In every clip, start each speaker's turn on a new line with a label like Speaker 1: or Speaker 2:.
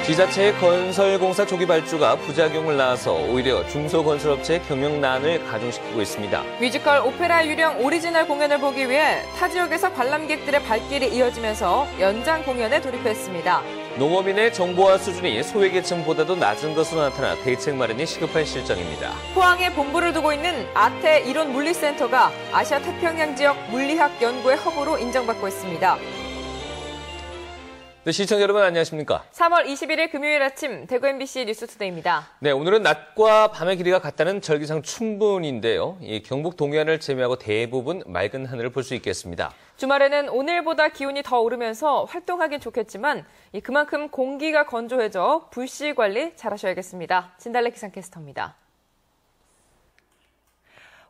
Speaker 1: 지자체의 건설공사 조기 발주가 부작용을 낳아서 오히려 중소건설업체의 경영난을 가중시키고 있습니다.
Speaker 2: 뮤지컬 오페라 유령 오리지널 공연을 보기 위해 타 지역에서 관람객들의 발길이 이어지면서 연장 공연에 돌입했습니다.
Speaker 1: 농업인의 정보화 수준이 소외계층보다도 낮은 것으로 나타나 대책 마련이 시급한 실정입니다.
Speaker 2: 포항에 본부를 두고 있는 아태 이론물리센터가 아시아 태평양 지역 물리학 연구의 허브로 인정받고 있습니다.
Speaker 1: 네, 시청자 여러분 안녕하십니까?
Speaker 2: 3월 21일 금요일 아침 대구 MBC 뉴스투데이입니다.
Speaker 1: 네, 오늘은 낮과 밤의 길이가 같다는 절기상 춘분인데요. 이 경북 동해안을 제외하고 대부분 맑은 하늘을 볼 수 있겠습니다.
Speaker 2: 주말에는 오늘보다 기온이 더 오르면서 활동하긴 좋겠지만 그만큼 공기가 건조해져 불씨 관리 잘하셔야겠습니다. 진달래 기상캐스터입니다.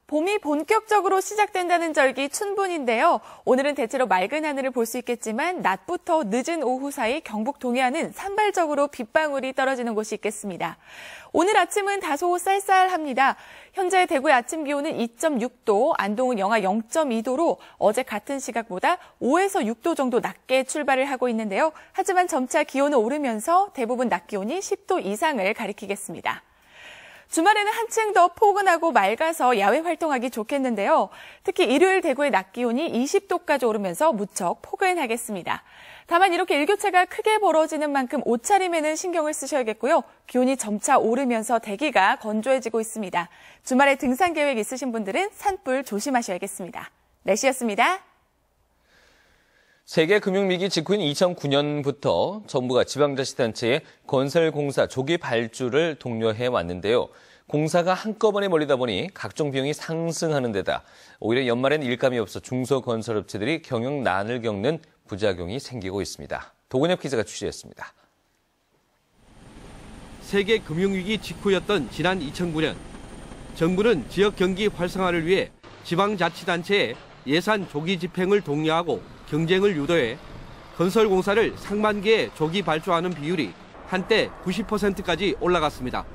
Speaker 3: 봄이 본격적으로 시작된다는 절기 춘분인데요. 오늘은 대체로 맑은 하늘을 볼 수 있겠지만 낮부터 늦은 오후 사이 경북 동해안은 산발적으로 빗방울이 떨어지는 곳이 있겠습니다. 오늘 아침은 다소 쌀쌀합니다. 현재 대구의 아침 기온은 2.6도, 안동은 영하 0.2도로 어제 같은 시각보다 5에서 6도 정도 낮게 출발을 하고 있는데요. 하지만 점차 기온은 오르면서 대부분 낮 기온이 10도 이상을 가리키겠습니다. 주말에는 한층 더 포근하고 맑아서 야외 활동하기 좋겠는데요. 특히 일요일 대구의 낮 기온이 20도까지 오르면서 무척 포근하겠습니다. 다만 이렇게 일교차가 크게 벌어지는 만큼 옷차림에는 신경을 쓰셔야겠고요. 기온이 점차 오르면서 대기가 건조해지고 있습니다. 주말에 등산 계획 있으신 분들은 산불 조심하셔야겠습니다. 날씨였습니다.
Speaker 1: 세계금융위기 직후인 2009년부터 정부가 지방자치단체에 건설공사 조기 발주를 독려해 왔는데요. 공사가 한꺼번에 몰리다 보니 각종 비용이 상승하는 데다 오히려 연말엔 일감이 없어 중소건설업체들이 경영난을 겪는 부작용이 생기고 있습니다. 도근엽 기자가 취재했습니다.
Speaker 4: 세계금융위기 직후였던 지난 2009년, 정부는 지역 경기 활성화를 위해 지방자치단체에 예산 조기 집행을 독려하고 경쟁을 유도해 건설공사를 상반기에 조기 발주하는 비율이 한때 90%까지 올라갔습니다.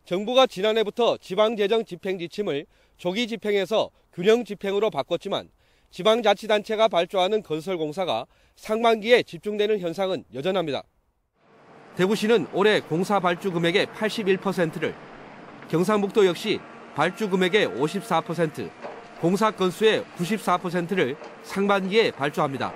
Speaker 4: 정부가 지난해부터 지방재정 집행 지침을 조기 집행에서 균형 집행으로 바꿨지만 지방자치단체가 발주하는 건설공사가 상반기에 집중되는 현상은 여전합니다. 대구시는 올해 공사 발주 금액의 81%를, 경상북도 역시 발주 금액의 54%, 공사 건수의 94%를 상반기에 발주합니다.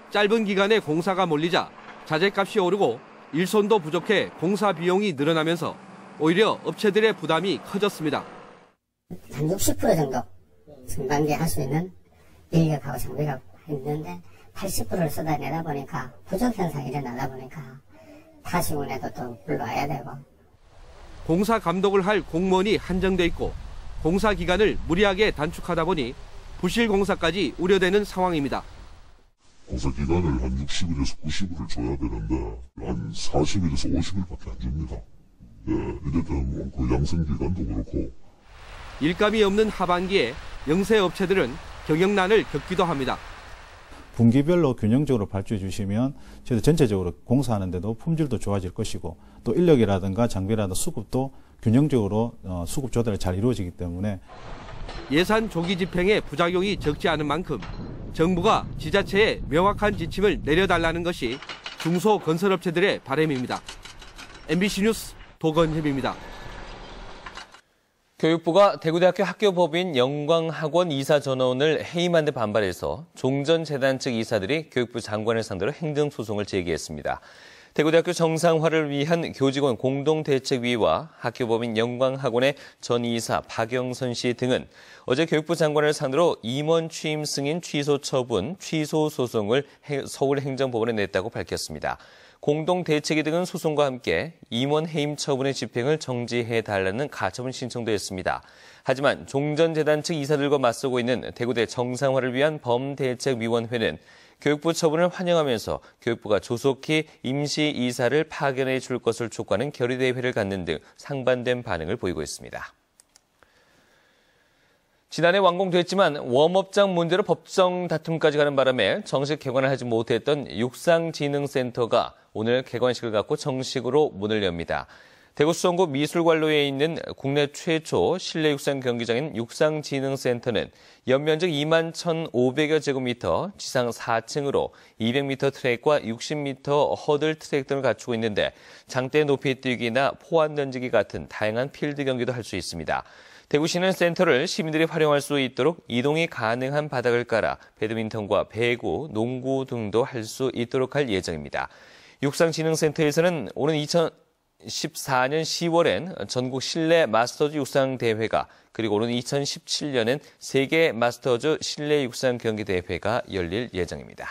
Speaker 4: 짧은 기간에 공사가 몰리자 자재값이 오르고 일손도 부족해 공사 비용이 늘어나면서 오히려 업체들의 부담이 커졌습니다.
Speaker 5: 한 60% 정도 상반기에 할 수 있는 인력하고 장비가 있는데 80%를 쏟아내다 보니까 부족 현상이 일어나다 보니까 타시군에도 또 불러와야 되고.
Speaker 4: 공사 감독을 할 공무원이 한정돼 있고 공사 기간을 무리하게 단축하다 보니 부실 공사까지 우려되는 상황입니다.
Speaker 6: 공사 기간을 한 60일에서 90일을 줘야 되는데 한 40일에서 50일밖에 안 줍니다. 네, 이제는 그 양성 기간도 그렇고.
Speaker 4: 일감이 없는 하반기에 영세업체들은 경영난을 겪기도 합니다.
Speaker 7: 분기별로 균형적으로 발주해 주시면 저희도 전체적으로 공사하는 데도 품질도 좋아질 것이고 또 인력이라든가 장비라든가 수급도 균형적으로 수급 조달이 잘 이루어지기 때문에
Speaker 4: 예산 조기 집행의 부작용이 적지 않은 만큼 정부가 지자체에 명확한 지침을 내려달라는 것이 중소건설업체들의 바람입니다. MBC 뉴스 도건협입니다.
Speaker 1: 교육부가 대구대학교 학교법인 영광학원 이사 전원을 해임한 데 반발해서 종전재단 측 이사들이 교육부 장관을 상대로 행정소송을 제기했습니다. 대구대학교 정상화를 위한 교직원 공동대책위와 학교법인 영광학원의 전 이사 박영선 씨 등은 어제 교육부 장관을 상대로 임원 취임 승인 취소 처분, 취소 소송을 서울행정법원에 냈다고 밝혔습니다. 공동대책위 등은 소송과 함께 임원 해임 처분의 집행을 정지해달라는 가처분 신청도 했습니다. 하지만 종전재단 측 이사들과 맞서고 있는 대구대 정상화를 위한 범대책위원회는 교육부 처분을 환영하면서 교육부가 조속히 임시 이사를 파견해 줄 것을 촉구하는 결의대회를 갖는 등 상반된 반응을 보이고 있습니다. 지난해 완공됐지만 웜업장 문제로 법정 다툼까지 가는 바람에 정식 개관을 하지 못했던 육상진흥센터가 오늘 개관식을 갖고 정식으로 문을 엽니다. 대구 수성구 미술관로에 있는 국내 최초 실내 육상 경기장인 육상진흥센터는 연면적 21,500여 제곱미터, 지상 4층으로 200m 트랙과 60m 허들 트랙 등을 갖추고 있는데 장대 높이 뛰기나 포환 던지기 같은 다양한 필드 경기도 할 수 있습니다. 대구시는 센터를 시민들이 활용할 수 있도록 이동이 가능한 바닥을 깔아 배드민턴과 배구, 농구 등도 할 수 있도록 할 예정입니다. 육상진흥센터에서는 오는 2014년 10월엔 전국 실내 마스터즈 육상 대회가, 그리고 오는 2017년엔 세계 마스터즈 실내 육상 경기 대회가 열릴 예정입니다.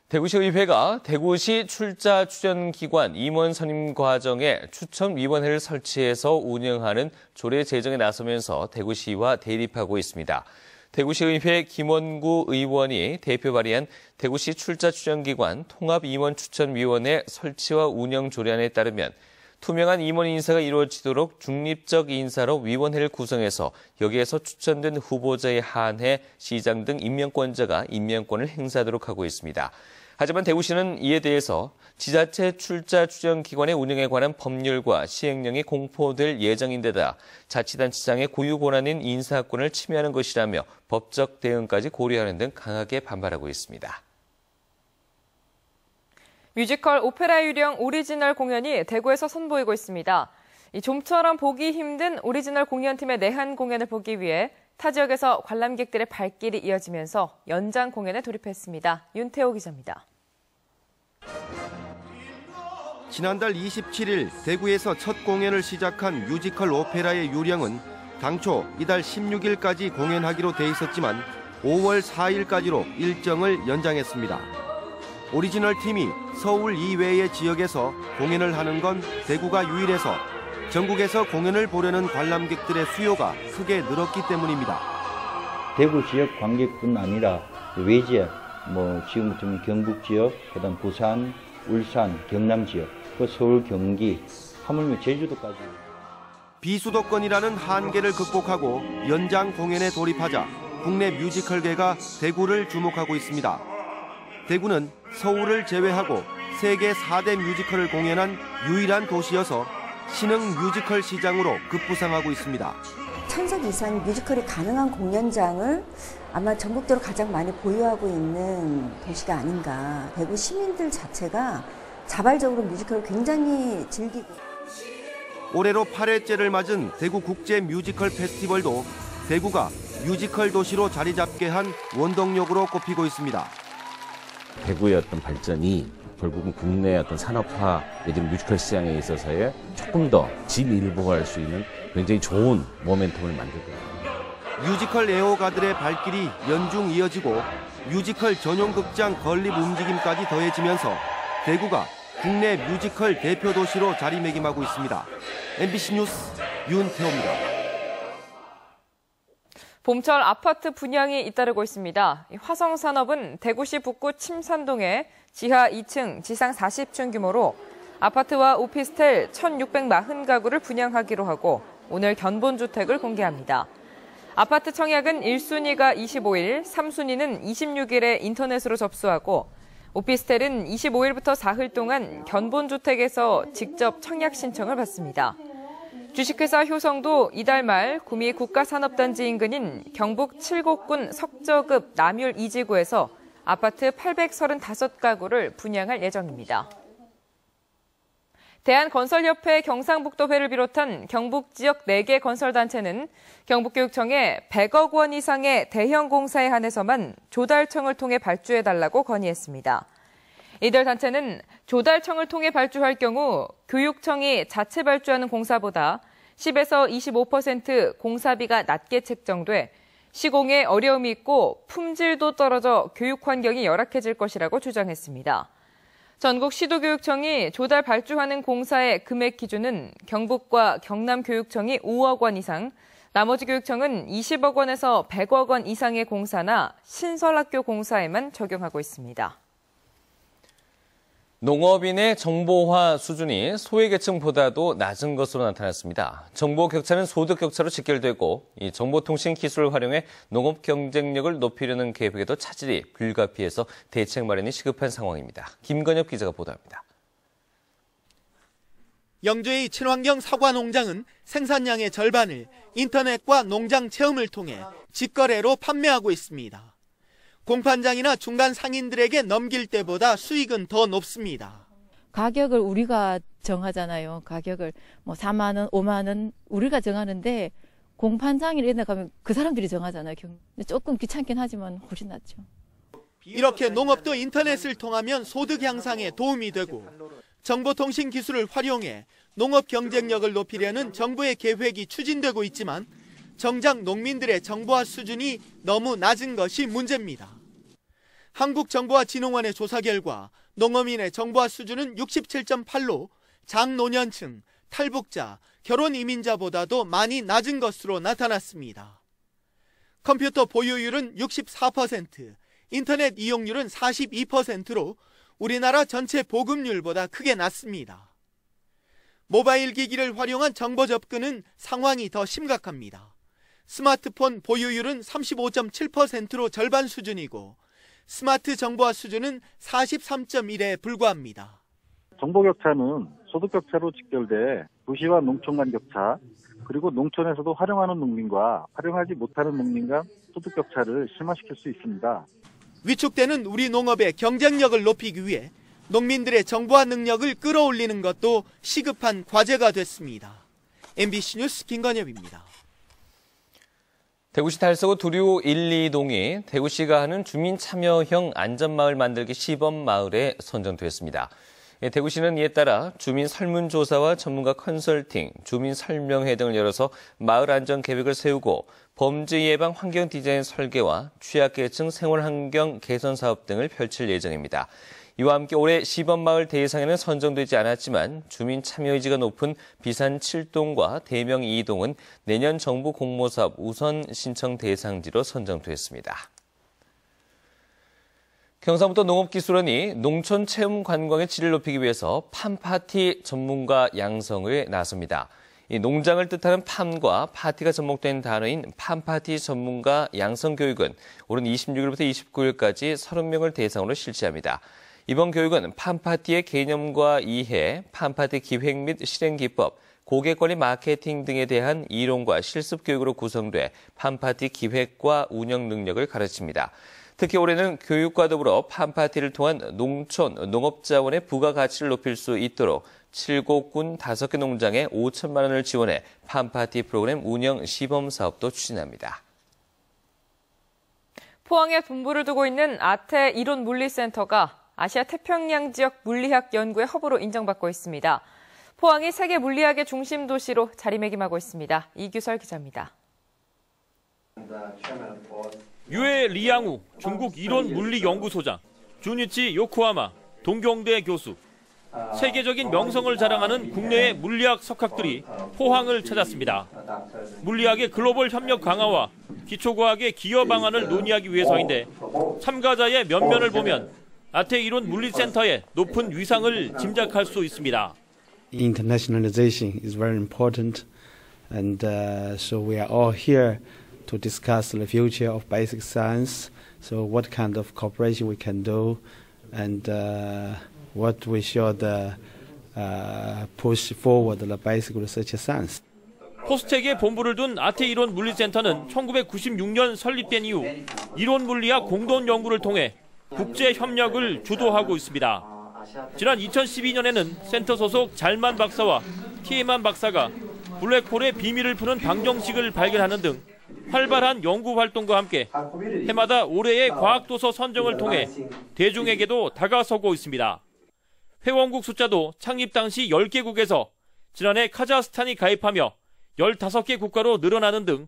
Speaker 1: 대구시의회가 대구시 출자 추천기관 임원 선임 과정에 추천위원회를 설치해서 운영하는 조례 제정에 나서면서 대구시와 대립하고 있습니다. 대구시의회 김원구 의원이 대표 발의한 대구시 출자 추천기관 통합임원추천위원회 설치와 운영 조례안에 따르면 투명한 임원 인사가 이루어지도록 중립적 인사로 위원회를 구성해서 여기에서 추천된 후보자에 한해 시장 등 임명권자가 임명권을 행사하도록 하고 있습니다. 하지만 대구시는 이에 대해서 지자체 출자 추천기관의 운영에 관한 법률과 시행령이 공포될 예정인데다 자치단체장의 고유 권한인 인사권을 침해하는 것이라며 법적 대응까지 고려하는 등 강하게 반발하고 있습니다.
Speaker 2: 뮤지컬 오페라 유령 오리지널 공연이 대구에서 선보이고 있습니다. 좀처럼 보기 힘든 오리지널 공연팀의 내한 공연을 보기 위해 타 지역에서 관람객들의 발길이 이어지면서 연장 공연에 돌입했습니다. 윤태호 기자입니다.
Speaker 8: 지난달 27일 대구에서 첫 공연을 시작한 뮤지컬 오페라의 유령은 당초 이달 16일까지 공연하기로 돼 있었지만 5월 4일까지로 일정을 연장했습니다. 오리지널 팀이 서울 이외의 지역에서 공연을 하는 건 대구가 유일해서 전국에서 공연을 보려는 관람객들의 수요가 크게 늘었기 때문입니다.
Speaker 9: 대구 지역 관객뿐 아니라 외지역, 지금부터는 경북 지역, 그다음 부산, 울산, 경남 지역, 서울, 경기, 하물며 제주도까지.
Speaker 8: 비수도권이라는 한계를 극복하고 연장 공연에 돌입하자 국내 뮤지컬계가 대구를 주목하고 있습니다. 대구는 서울을 제외하고 세계 4대 뮤지컬을 공연한 유일한 도시여서 신흥 뮤지컬 시장으로 급부상하고 있습니다.
Speaker 10: 1000석 이상 뮤지컬이 가능한 공연장을 아마 전국적으로 가장 많이 보유하고 있는 도시가 아닌가. 대구 시민들 자체가 자발적으로 뮤지컬을 굉장히 즐기고.
Speaker 8: 올해로 8회째를 맞은 대구 국제 뮤지컬 페스티벌도 대구가 뮤지컬 도시로 자리 잡게 한 원동력으로 꼽히고 있습니다.
Speaker 11: 대구의 어떤 발전이 결국은 국내 어떤 산업화 내지는 뮤지컬 시장에 있어서의 조금 더 진일보할 수 있는 굉장히 좋은 모멘텀을 만들 거예요.
Speaker 8: 뮤지컬 애호가들의 발길이 연중 이어지고 뮤지컬 전용 극장 건립 움직임까지 더해지면서 대구가 국내 뮤지컬 대표 도시로 자리매김하고 있습니다. MBC 뉴스 윤태호입니다.
Speaker 2: 봄철 아파트 분양이 잇따르고 있습니다. 화성산업은 대구시 북구 침산동에 지하 2층, 지상 40층 규모로 아파트와 오피스텔 1,640가구를 분양하기로 하고 오늘 견본주택을 공개합니다. 아파트 청약은 1순위가 25일, 3순위는 26일에 인터넷으로 접수하고 오피스텔은 25일부터 사흘 동안 견본주택에서 직접 청약 신청을 받습니다. 주식회사 효성도 이달 말 구미 국가산업단지 인근인 경북 칠곡군 석저급 남율 2지구에서 아파트 835가구를 분양할 예정입니다. 대한건설협회 경상북도회를 비롯한 경북 지역 4개 건설단체는 경북교육청에 100억 원 이상의 대형 공사에 한해서만 조달청을 통해 발주해달라고 건의했습니다. 이들 단체는 조달청을 통해 발주할 경우 교육청이 자체 발주하는 공사보다 10에서 25% 공사비가 낮게 책정돼 시공에 어려움이 있고 품질도 떨어져 교육 환경이 열악해질 것이라고 주장했습니다. 전국 시도교육청이 조달 발주하는 공사의 금액 기준은 경북과 경남교육청이 5억 원 이상, 나머지 교육청은 20억 원에서 100억 원 이상의 공사나 신설학교 공사에만 적용하고 있습니다.
Speaker 1: 농업인의 정보화 수준이 소외계층보다도 낮은 것으로 나타났습니다. 정보 격차는 소득 격차로 직결되고 이 정보통신 기술을 활용해 농업 경쟁력을 높이려는 계획에도 차질이 불가피해서 대책 마련이 시급한 상황입니다. 김건엽 기자가 보도합니다.
Speaker 12: 영주의 친환경 사과 농장은 생산량의 절반을 인터넷과 농장 체험을 통해 직거래로 판매하고 있습니다. 공판장이나 중간 상인들에게 넘길 때보다 수익은 더 높습니다.
Speaker 13: 가격을 우리가 정하잖아요. 가격을 뭐 4만 원, 5만 원 우리가 정하는데 공판장이나 이런 데 가면 그 사람들이 정하잖아요. 조금 귀찮긴 하지만 훨씬 낫죠.
Speaker 12: 이렇게 농업도 인터넷을 통하면 소득 향상에 도움이 되고 정보통신 기술을 활용해 농업 경쟁력을 높이려는 정부의 계획이 추진되고 있지만 정작 농민들의 정보화 수준이 너무 낮은 것이 문제입니다. 한국정보화진흥원의 조사 결과 농어민의 정보화 수준은 67.8로 장노년층, 탈북자, 결혼 이민자보다도 많이 낮은 것으로 나타났습니다. 컴퓨터 보유율은 64%, 인터넷 이용률은 42%로 우리나라 전체 보급률보다 크게 낮습니다. 모바일 기기를 활용한 정보 접근은 상황이 더 심각합니다. 스마트폰 보유율은 35.7%로 절반 수준이고 스마트 정보화 수준은 43.1에 불과합니다.
Speaker 14: 정보 격차는 소득 격차로 직결돼 도시와 농촌 간 격차, 그리고 농촌에서도 활용하는 농민과 활용하지 못하는 농민 간 소득 격차를 심화시킬 수 있습니다.
Speaker 12: 위축되는 우리 농업의 경쟁력을 높이기 위해 농민들의 정보화 능력을 끌어올리는 것도 시급한 과제가 됐습니다. MBC 뉴스 김건엽입니다.
Speaker 1: 대구시 달서구 두류 1, 2동이 대구시가 하는 주민 참여형 안전마을 만들기 시범마을에 선정됐습니다. 대구시는 이에 따라 주민 설문조사와 전문가 컨설팅, 주민 설명회 등을 열어서 마을 안전 계획을 세우고 범죄 예방 환경 디자인 설계와 취약계층 생활환경 개선 사업 등을 펼칠 예정입니다. 이와 함께 올해 시범마을 대상에는 선정되지 않았지만 주민 참여 의지가 높은 비산 7동과 대명 2동은 내년 정부 공모사업 우선 신청 대상지로 선정됐습니다. 경상북도 농업기술원이 농촌 체험 관광의 질을 높이기 위해서 팜파티 전문가 양성에 나섭니다. 이 농장을 뜻하는 팜과 파티가 접목된 단어인 팜파티 전문가 양성 교육은 오는 26일부터 29일까지 30명을 대상으로 실시합니다. 이번 교육은 팜파티의 개념과 이해, 팜파티 기획 및 실행 기법, 고객관리 마케팅 등에 대한 이론과 실습 교육으로 구성돼 팜파티 기획과 운영 능력을 가르칩니다. 특히 올해는 교육과 더불어 팜파티를 통한 농촌, 농업자원의 부가가치를 높일 수 있도록 7곳군 5개 농장에 5천만 원을 지원해 팜파티 프로그램 운영 시범사업도 추진합니다.
Speaker 2: 포항에 본부를 두고 있는 아태 이론물리센터가 아시아 태평양 지역 물리학 연구의 허브로 인정받고 있습니다. 포항이 세계 물리학의 중심 도시로 자리매김하고 있습니다. 이규설 기자입니다.
Speaker 15: 유해 리양우 중국 이론물리연구소장, 주니치 요코하마 동경대 교수, 세계적인 명성을 자랑하는 국내의 물리학 석학들이 포항을 찾았습니다. 물리학의 글로벌 협력 강화와 기초과학의 기여 방안을 논의하기 위해서인데 참가자의 면면을 보면 아태 이론 물리센터의 높은 위상을 짐작할 수 있습니다.
Speaker 16: Internationalization is very important, and so we are all here to discuss the future of basic science. So what kind of cooperation we can do, and what we should push forward the basic research science.
Speaker 15: 포스텍에 본부를 둔 아태 이론 물리센터는 1996년 설립된 이후 이론 물리학 공동 연구를 통해 국제 협력을 주도하고 있습니다. 지난 2012년에는 센터 소속 잘만 박사와 티에만 박사가 블랙홀의 비밀을 푸는 방정식을 발견하는 등 활발한 연구 활동과 함께 해마다 올해의 과학도서 선정을 통해 대중에게도 다가서고 있습니다. 회원국 숫자도 창립 당시 10개국에서 지난해 카자흐스탄이 가입하며 15개 국가로 늘어나는 등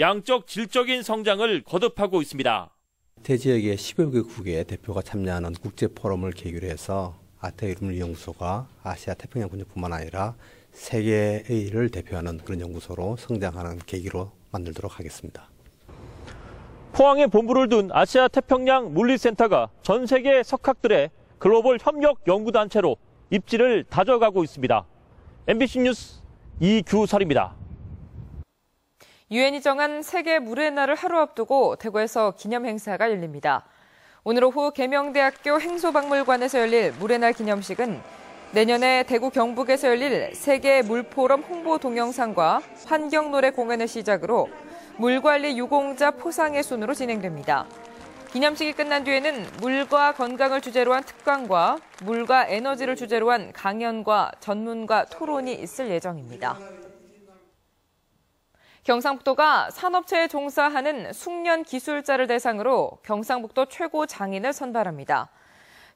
Speaker 15: 양적 질적인 성장을 거듭하고 있습니다.
Speaker 17: 아태 지역의 10여 개국의 대표가 참여하는 국제 포럼을 계기로 해서 아태 이론물리연구소가 아시아 태평양 분야뿐만 아니라 세계를 대표하는 그런 연구소로 성장하는 계기로 만들도록 하겠습니다.
Speaker 15: 포항에 본부를 둔 아시아 태평양 물리센터가 전 세계 석학들의 글로벌 협력 연구단체로 입지를 다져가고 있습니다. MBC 뉴스 이규설입니다.
Speaker 2: 유엔이 정한 세계 물의 날을 하루 앞두고 대구에서 기념 행사가 열립니다. 오늘 오후 계명대학교 행소박물관에서 열릴 물의 날 기념식은 내년에 대구 경북에서 열릴 세계 물포럼 홍보 동영상과 환경노래 공연을 시작으로 물관리 유공자 포상의 순으로 진행됩니다. 기념식이 끝난 뒤에는 물과 건강을 주제로 한 특강과 물과 에너지를 주제로 한 강연과 전문가 토론이 있을 예정입니다. 경상북도가 산업체에 종사하는 숙련 기술자를 대상으로 경상북도 최고 장인을 선발합니다.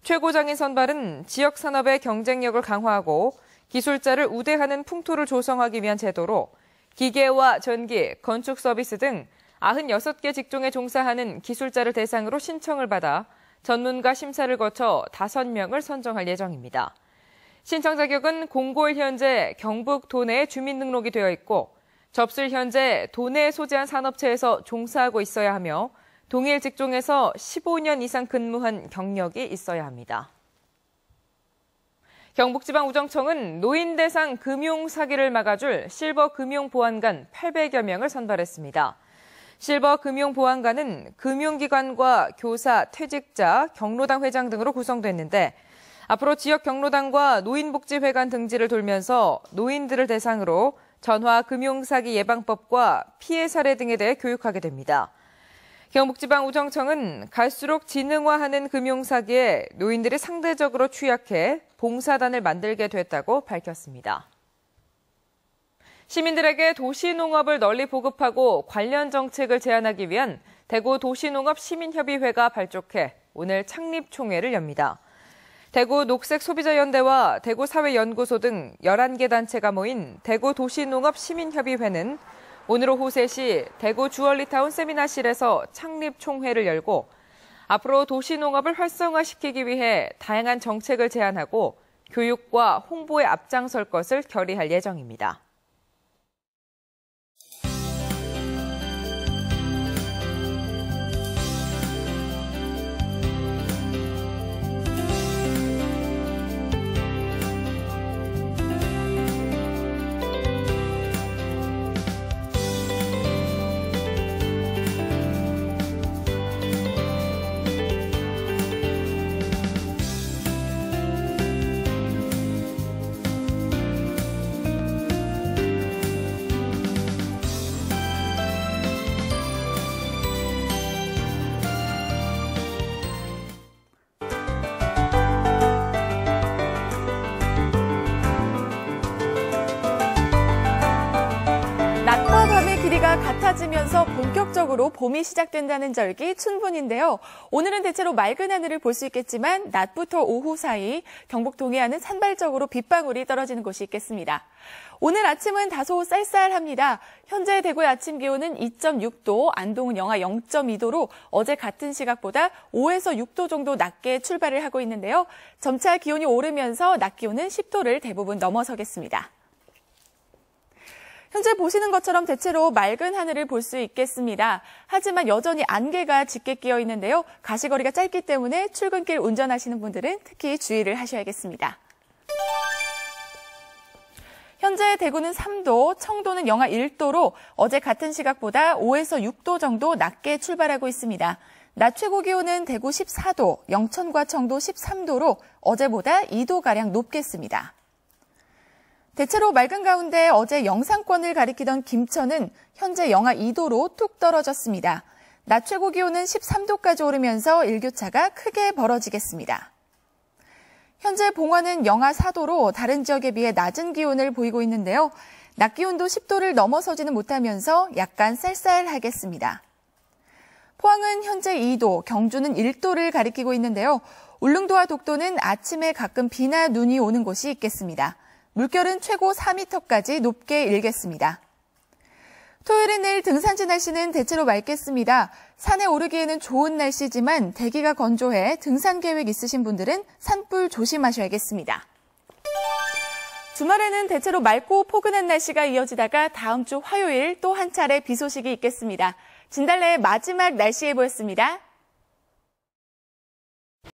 Speaker 2: 최고 장인 선발은 지역 산업의 경쟁력을 강화하고 기술자를 우대하는 풍토를 조성하기 위한 제도로 기계와 전기, 건축 서비스 등 96개 직종에 종사하는 기술자를 대상으로 신청을 받아 전문가 심사를 거쳐 5명을 선정할 예정입니다. 신청 자격은 공고일 현재 경북 도내에 주민등록이 되어 있고 접수일 현재 도내에 소재한 산업체에서 종사하고 있어야 하며 동일 직종에서 15년 이상 근무한 경력이 있어야 합니다. 경북지방우정청은 노인 대상 금융 사기를 막아줄 실버 금융보안관 800여 명을 선발했습니다. 실버 금융보안관은 금융기관과 교사, 퇴직자, 경로당 회장 등으로 구성됐는데 앞으로 지역 경로당과 노인복지회관 등지를 돌면서 노인들을 대상으로 전화 금융사기 예방법과 피해 사례 등에 대해 교육하게 됩니다. 경북지방우정청은 갈수록 지능화하는 금융사기에 노인들이 상대적으로 취약해 봉사단을 만들게 됐다고 밝혔습니다. 시민들에게 도시농업을 널리 보급하고 관련 정책을 제안하기 위한 대구 도시농업시민협의회가 발족해 오늘 창립총회를 엽니다. 대구 녹색소비자연대와 대구사회연구소 등 11개 단체가 모인 대구 도시농업시민협의회는 오늘 오후 3시 대구 주얼리타운 세미나실에서 창립총회를 열고 앞으로 도시농업을 활성화시키기 위해 다양한 정책을 제안하고 교육과 홍보에 앞장설 것을 결의할 예정입니다.
Speaker 3: 낮과 밤의 길이가 같아지면서 본격적으로 봄이 시작된다는 절기 춘분인데요. 오늘은 대체로 맑은 하늘을 볼 수 있겠지만 낮부터 오후 사이 경북 동해안은 산발적으로 빗방울이 떨어지는 곳이 있겠습니다. 오늘 아침은 다소 쌀쌀합니다. 현재 대구의 아침 기온은 2.6도, 안동은 영하 0.2도로 어제 같은 시각보다 5에서 6도 정도 낮게 출발을 하고 있는데요. 점차 기온이 오르면서 낮 기온은 10도를 대부분 넘어서겠습니다. 현재 보시는 것처럼 대체로 맑은 하늘을 볼 수 있겠습니다. 하지만 여전히 안개가 짙게 끼어 있는데요. 가시거리가 짧기 때문에 출근길 운전하시는 분들은 특히 주의를 하셔야겠습니다. 현재 대구는 3도, 청도는 영하 1도로 어제 같은 시각보다 5에서 6도 정도 낮게 출발하고 있습니다. 낮 최고 기온은 대구 14도, 영천과 청도 13도로 어제보다 2도가량 높겠습니다. 대체로 맑은 가운데 어제 영상권을 가리키던 김천은 현재 영하 2도로 뚝 떨어졌습니다. 낮 최고 기온은 13도까지 오르면서 일교차가 크게 벌어지겠습니다. 현재 봉화는 영하 4도로 다른 지역에 비해 낮은 기온을 보이고 있는데요. 낮 기온도 10도를 넘어서지는 못하면서 약간 쌀쌀하겠습니다. 포항은 현재 2도, 경주는 1도를 가리키고 있는데요. 울릉도와 독도는 아침에 가끔 비나 눈이 오는 곳이 있겠습니다. 물결은 최고 4m까지 높게 일겠습니다. 토요일인 내일 등산지 날씨는 대체로 맑겠습니다. 산에 오르기에는 좋은 날씨지만 대기가 건조해 등산 계획 있으신 분들은 산불 조심하셔야겠습니다. 주말에는 대체로 맑고 포근한 날씨가 이어지다가 다음 주 화요일 또 한 차례 비 소식이 있겠습니다. 진달래의 마지막 날씨 예보였습니다.